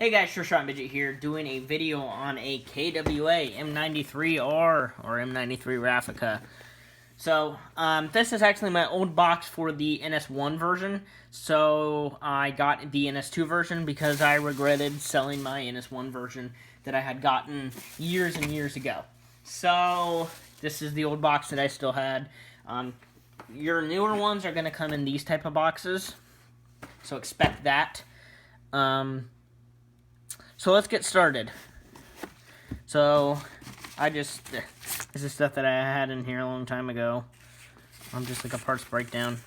Hey guys, Sure Shot Midget here, doing a video on a KWA M93R or M93 Raffica. So, this is actually my old box for the NS1 version. So, I got the NS2 version because I regretted selling my NS1 version that I had gotten years and years ago. So, this is the old box that I still had. Your newer ones are going to come in these type of boxes. So, expect that. So let's get started. So, this is stuff that I had in here a long time ago. Just like a parts breakdown.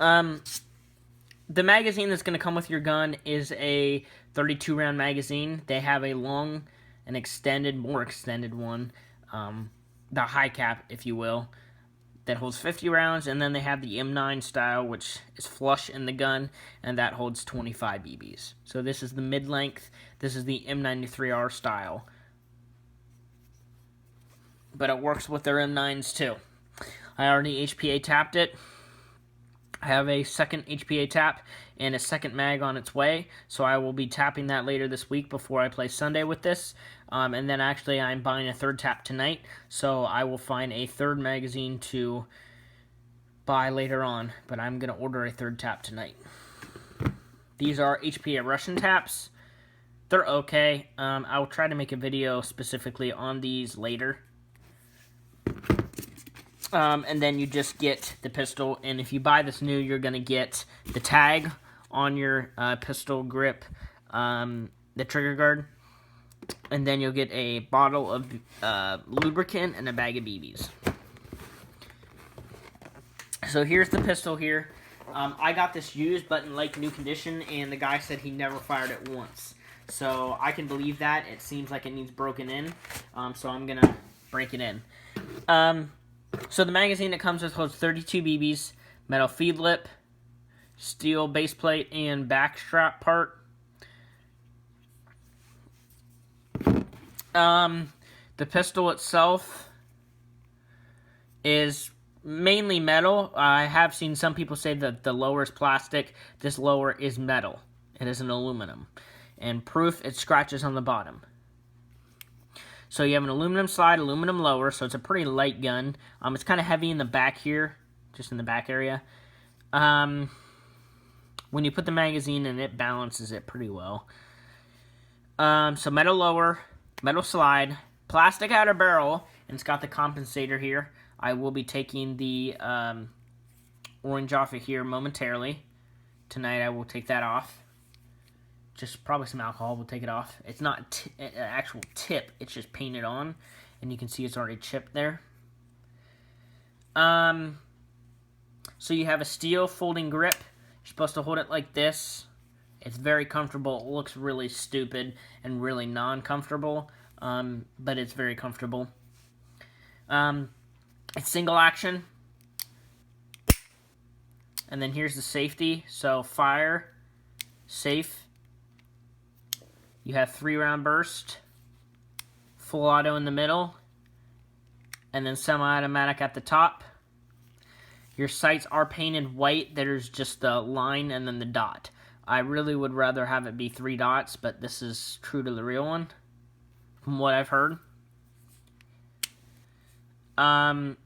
The magazine that's going to come with your gun is a 32 round magazine. They have a long and more extended one. The high cap, if you will, that holds 50 rounds, and then they have the M9 style, which is flush in the gun, and that holds 25 BBs. So this is the mid-length. This is the M93R style. But it works with their M9s too. I already HPA tapped it. I have a second HPA tap and a second mag on its way, so I will be tapping that later this week before I play Sunday with this. And then actually I'm buying a third tap tonight, so I will find a third magazine to buy later on, but I'm going to order a third tap tonight. These are HPA Russian taps. They're okay. I will try to make a video specifically on these later. And then you just get the pistol, and if you buy this new, you're going to get the tag on your pistol grip, the trigger guard, and then you'll get a bottle of lubricant and a bag of BBs. So here's the pistol here. I got this used but in like new condition, and the guy said he never fired it once. So I can believe that. It seems like it needs broken in, so I'm going to break it in. So the magazine that comes with holds 32 BBs, metal feed lip, steel base plate, and back strap part. The pistol itself is mainly metal. I have seen some people say that the lower is plastic. This lower is metal. It is an aluminum. And proof, it scratches on the bottom. So you have an aluminum slide, aluminum lower, so it's a pretty light gun. It's kind of heavy in the back here, just in the back area. When you put the magazine in, it balances it pretty well. So metal lower, metal slide, plastic outer barrel, and it's got the compensator here. I will be taking the orange off of here momentarily. Tonight I will take that off. Just probably some alcohol will take it off. It's not an actual tip. It's just painted on. And you can see it's already chipped there. So you have a steel folding grip. You're supposed to hold it like this. It's very comfortable. It looks really stupid and really non-comfortable. But it's very comfortable. It's single action. And then here's the safety. So fire, safe. You have 3-round burst, full auto in the middle, and then semi-automatic at the top. Your sights are painted white. There's just the line and then the dot. I really would rather have it be 3 dots, but this is true to the real one, from what I've heard. On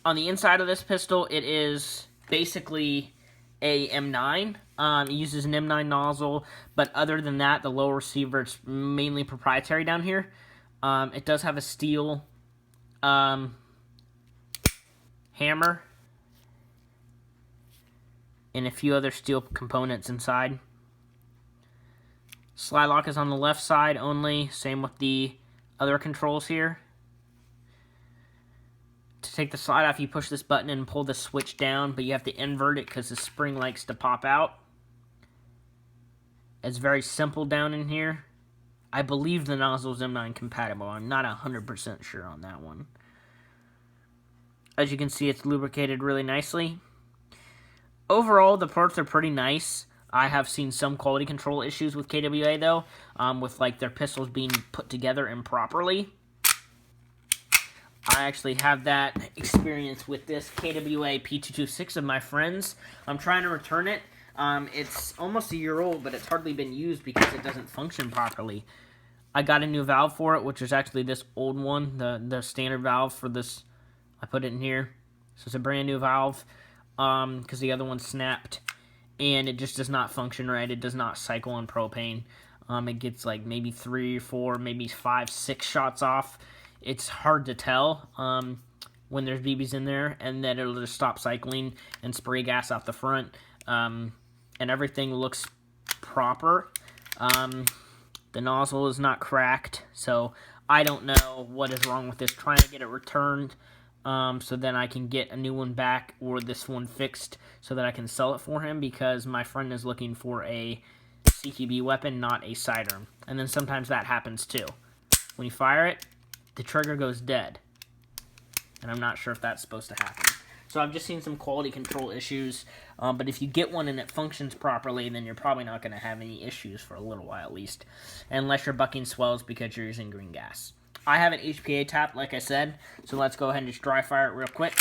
the inside of this pistol, it is basically a M9. It uses an M9 nozzle, but other than that, the lower receiver, it's mainly proprietary down here. It does have a steel hammer and a few other steel components inside. Slide lock is on the left side only, same with the other controls here. To take the slide off, you push this button and pull the switch down, but you have to invert it because the spring likes to pop out. It's very simple down in here. I believe the nozzle is M9 compatible. I'm not 100% sure on that one. As you can see, it's lubricated really nicely. Overall, the parts are pretty nice. I have seen some quality control issues with KWA, though, with like their pistols being put together improperly. I actually have that experience with this KWA P226 of my friends. I'm trying to return it. It's almost a year old, but it's hardly been used because it doesn't function properly. I got a new valve for it, which is actually this old one, the standard valve for this. I put it in here. So it's a brand new valve because the other one snapped, and it just does not function right. It does not cycle on propane. It gets like maybe 3, 4, maybe 5, 6 shots off. It's hard to tell when there's BBs in there, and then it'll just stop cycling and spray gas out the front, and everything looks proper. The nozzle is not cracked, so I don't know what is wrong with this. Trying to get it returned so then I can get a new one back or this one fixed so that I can sell it for him, because my friend is looking for a CQB weapon, not a sidearm. And then sometimes that happens too. When you fire it, the trigger goes dead. And I'm not sure if that's supposed to happen. So I've just seen some quality control issues. But if you get one and it functions properly, then you're probably not going to have any issues for a little while at least. Unless your bucking swells because you're using green gas. I have an HPA tap, like I said. So let's go ahead and just dry fire it real quick.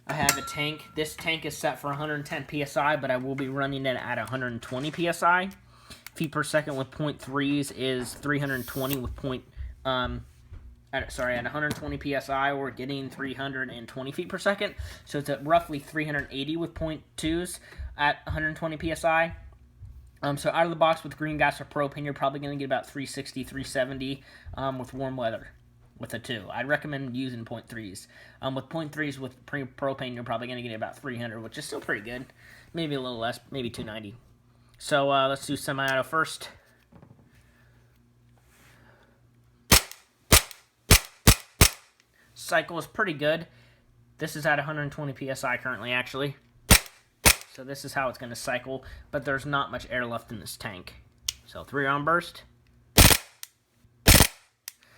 I have a tank. This tank is set for 110 PSI, but I will be running it at 120 PSI. Feet per second with 0.3s is 320 with at 120 PSI, we're getting 320 feet per second. So it's at roughly 380 with 0.2s at 120 PSI. So out of the box with green gas or propane, you're probably going to get about 360, 370 with warm weather with a 2. I'd recommend using 0.3s. With 0.3s with propane, you're probably going to get about 300, which is still pretty good. Maybe a little less, maybe 290. So let's do semi-auto first. Cycle is pretty good. This is at 120 PSI currently, actually. So this is how it's going to cycle, but there's not much air left in this tank. So 3-round burst.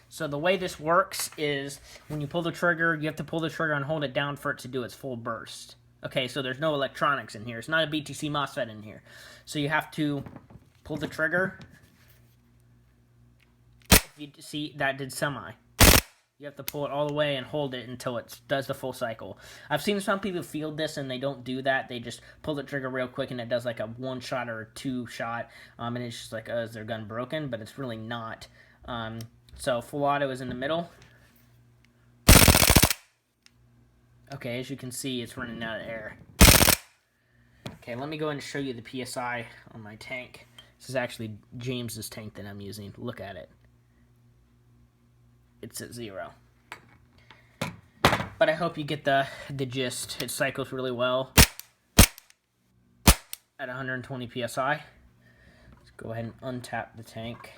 So the way this works is when you pull the trigger, you have to pull the trigger and hold it down for it to do its full burst. Okay, so there's no electronics in here. It's not a BTC MOSFET in here. So you have to pull the trigger. You see, that did semi. You have to pull it all the way and hold it until it does the full cycle. I've seen some people field this and they don't do that. They just pull the trigger real quick and it does like a 1-shot or a 2-shot. And it's just like, is their gun broken? But it's really not. So full auto is in the middle. Okay, as you can see, it's running out of air. Okay, let me go ahead and show you the PSI on my tank. This is actually James's tank that I'm using. Look at it. It's at 0. But I hope you get the gist. It cycles really well at 120 PSI. Let's go ahead and untap the tank.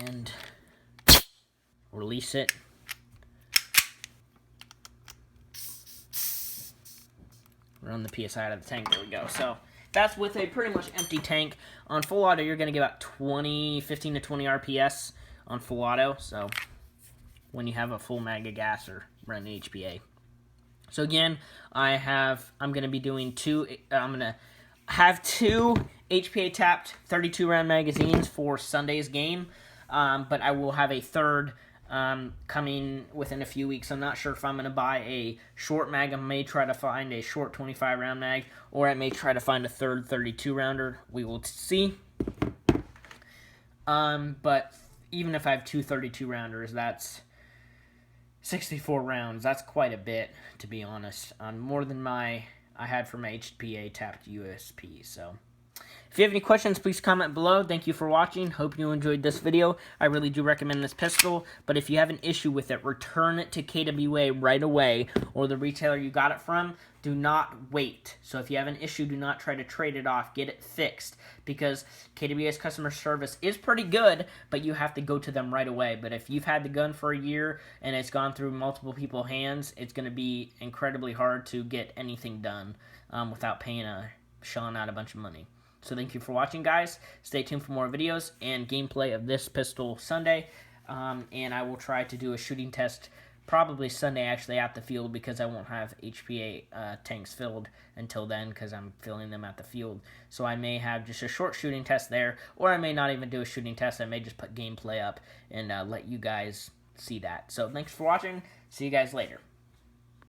And release it. Run the PSI out of the tank. There we go. So that's with a pretty much empty tank. On full auto, you're going to get about 15 to 20 RPS on full auto. So when you have a full mag of gas or run HPA. So again, I'm going to be doing I'm going to have 2 HPA tapped 32 round magazines for Sunday's game. But I will have a third coming within a few weeks. I'm not sure if I'm going to buy a short mag. I may try to find a short 25 round mag, or I may try to find a third 32 rounder. We will see. But even if I have 2 32 rounders, that's 64 rounds. That's quite a bit, to be honest. More than I had for my HPA tapped USP. So if you have any questions, please comment below. Thank you for watching. Hope you enjoyed this video. I really do recommend this pistol, but if you have an issue with it, return it to KWA right away, or the retailer you got it from. Do not wait. So if you have an issue, do not try to trade it off. Get it fixed, because KWA's customer service is pretty good, but you have to go to them right away. But if you've had the gun for a year and it's gone through multiple people's hands, it's going to be incredibly hard to get anything done without shelling out a bunch of money. So thank you for watching, guys. Stay tuned for more videos and gameplay of this pistol Sunday. And I will try to do a shooting test probably Sunday, actually, at the field, because I won't have HPA tanks filled until then, because I'm filling them at the field. So I may have just a short shooting test there, or I may not even do a shooting test. I may just put gameplay up and let you guys see that. So thanks for watching. See you guys later.